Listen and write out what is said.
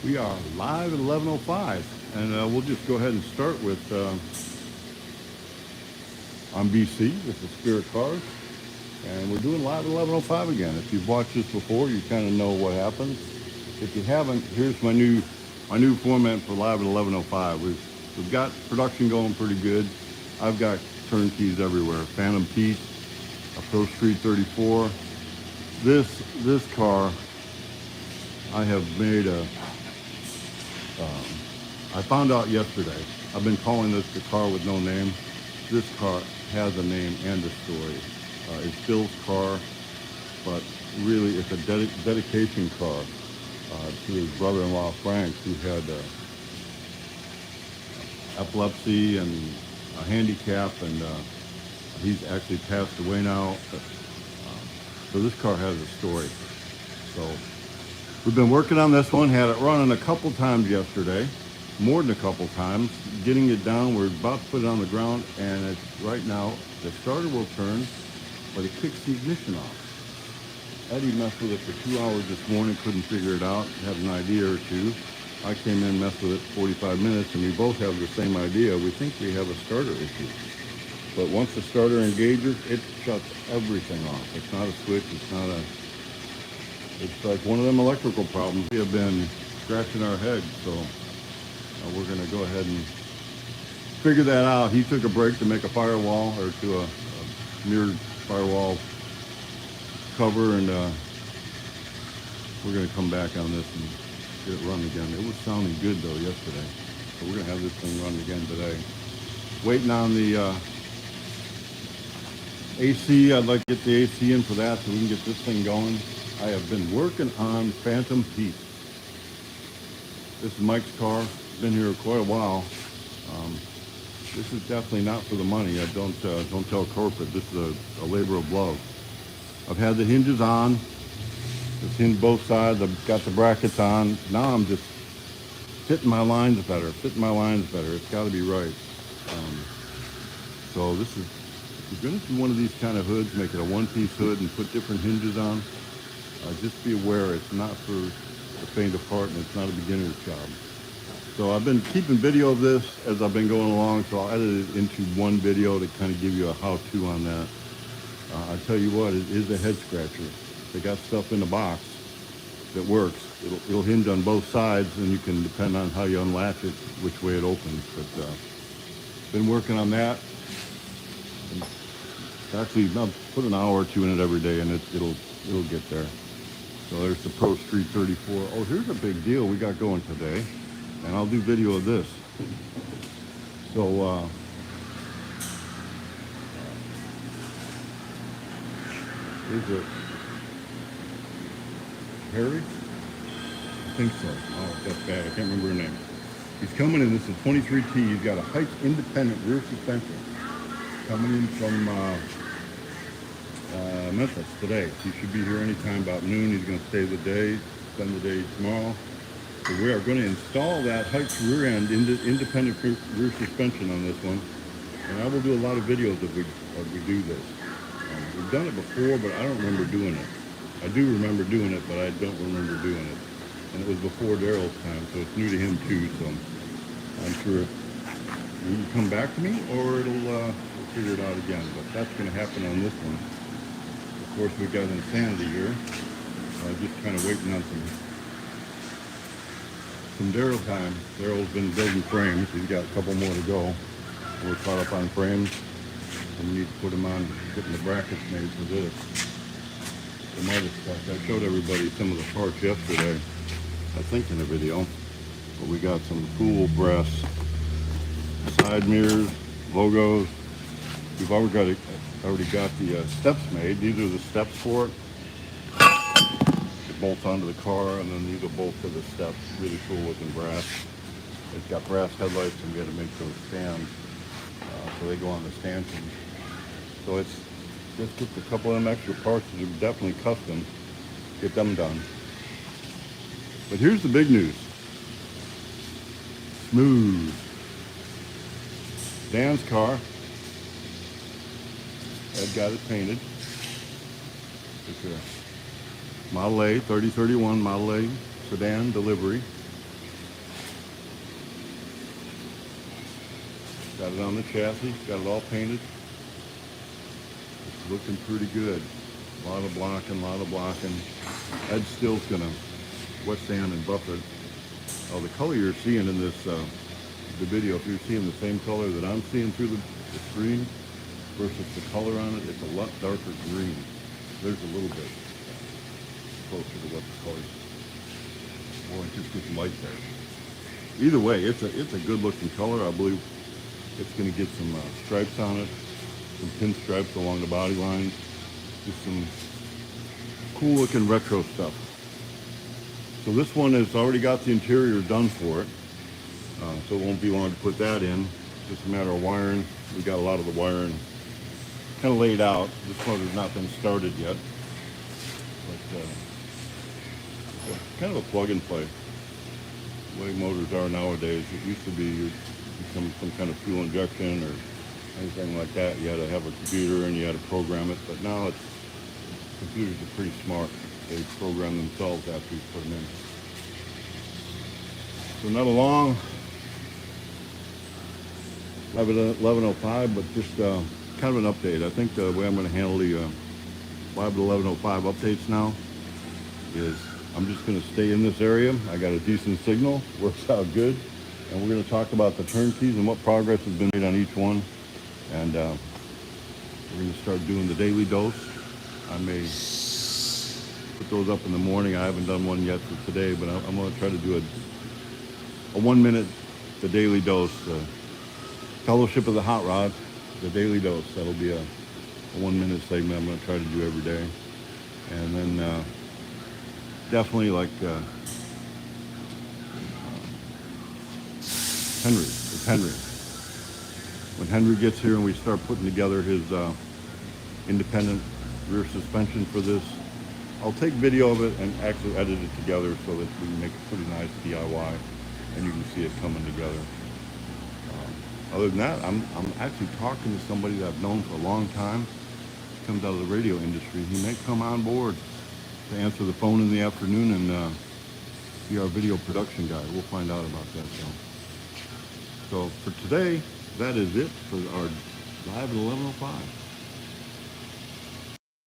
We are live at 11:05, and we'll just go ahead and start with on BC with the Spirit Cars, and we're doing live at 11:05 again. If you've watched this before, you kind of know what happens. If you haven't, here's my new format for live at 11:05. We've got production going pretty good. I've got turnkeys everywhere. Phantom Pete, a Pro Street 34. This car, I have made a. I found out yesterday. I've been calling this the car with no name. This car has a name and a story. It's Bill's car, but really it's a dedication car to his brother-in-law Frank, who had epilepsy and a handicap, and he's actually passed away now. So this car has a story. So we've been working on this one, had it running a couple times yesterday, more than a couple times, getting it down. We're about to put it on the ground, and it's right now, the starter will turn, but it kicks the ignition off. Eddie messed with it for 2 hours this morning, couldn't figure it out, had an idea or two. I came in, messed with it 45 minutes, and we both have the same idea. We think we have a starter issue. But once the starter engages, it shuts everything off. It's not a switch, it's like one of them electrical problems. We have been scratching our heads, so we're going to go ahead and figure that out. He took a break to make a firewall, or to a mirrored firewall cover, and we're going to come back on this and get it run again. It was sounding good though yesterday, so we're going to have this thing run again today. Waiting on the AC. I'd like to get the AC in for that so we can get this thing going. I have been working on Phantom Pete. This is Mike's car. Been here quite a while. This is definitely not for the money. I don't tell corporate. This is a labor of love. I've had the hinges on. It's hinged both sides. I've got the brackets on. Now I'm just fitting my lines better. It's got to be right. So this is, if you're going to do one of these kind of hoods, make it a one-piece hood and put different hinges on. Just be aware it's not for the faint of heart, and it's not a beginner's job. So I've been keeping video of this as I've been going along, so I'll edit it into one video to kind of give you a how-to on that. I tell you what, it is a head scratcher. They got stuff in the box that works. It'll hinge on both sides, and you can depend on how you unlatch it, which way it opens. But been working on that. And actually, I'll put an hour or two in it every day, and it'll get there. So there's the Pro Street 34. Oh, here's a big deal we got going today, and I'll do video of this. So is it Harry? I think so. Oh, that's bad. I can't remember her name. He's coming in. This is a 23T. He's got a Heights independent rear suspension coming in from Memphis today. He should be here anytime about noon. He's going to stay the day, spend the day tomorrow. So we are going to install that Heights rear end independent rear suspension on this one. And I will do a lot of videos if we do this. We've done it before, but I don't remember doing it. I do remember doing it, but I don't remember doing it. And it was before Daryl's time, so it's new to him too. So I'm sure he can come back to me, or we'll figure it out again. But that's going to happen on this one. Of course, we got Insanity here. Just kind of waiting on some Daryl time. Daryl's been building frames. He's got a couple more to go. We're caught up on frames, and we need to put them on, getting the brackets made for this. Some other stuff. I showed everybody some of the parts yesterday, I think in the video. But we got some cool brass side mirrors, logos. We've already got the steps made. These are the steps for it. It bolts onto the car, and then these are bolts to the steps. Really cool looking brass. It's got brass headlights, and we had to make those stands so they go on the stanchions. So it's just a couple of them extra parts that are definitely custom. Get them done. But here's the big news. Smooth. Dan's car. Ed got it painted. It's a Model A, 3031 Model A sedan delivery. Got it on the chassis, got it all painted. It's looking pretty good. A lot of blocking, Ed Still's gonna wet sand and buff it. The color you're seeing in this the video, if you're seeing the same color that I'm seeing through the screen versus the color on it, it's a lot darker green. There's a little bit closer to what the color, or it just gets light there. Either way, it's a good looking color. I believe it's going to get some stripes on it, some pinstripes along the body lines, just some cool looking retro stuff. So this one has already got the interior done for it, so it won't be long to put that in. Just a matter of wiring. We got a lot of the wiring kind of laid out. This motor's not been started yet, but kind of a plug and play. The way motors are nowadays, it used to be you'd become some kind of fuel injection or anything like that. You had to have a computer and you had to program it, but now computers are pretty smart. They program themselves after you put them in. So not a long 1105, but just kind of an update. I think the way I'm going to handle the 5 to 1105 updates now is I'm just going to stay in this area. I got a decent signal, works out good, and we're going to talk about the turnkeys and what progress has been made on each one. And we're going to start doing the daily dose. I may put those up in the morning. I haven't done one yet for today, but I'm going to try to do a 1 minute, the daily dose, Fellowship of the Hot Rod, the daily dose. That'll be a 1 minute segment I'm going to try to do every day. And then definitely like Henry, it's Henry. When Henry gets here and we start putting together his independent rear suspension for this, I'll take video of it and actually edit it together so that we can make a pretty nice DIY and you can see it coming together. Other than that, I'm actually talking to somebody that I've known for a long time. He comes out of the radio industry. He may come on board to answer the phone in the afternoon and be our video production guy. We'll find out about that. So for today, that is it for our Live at 11:05.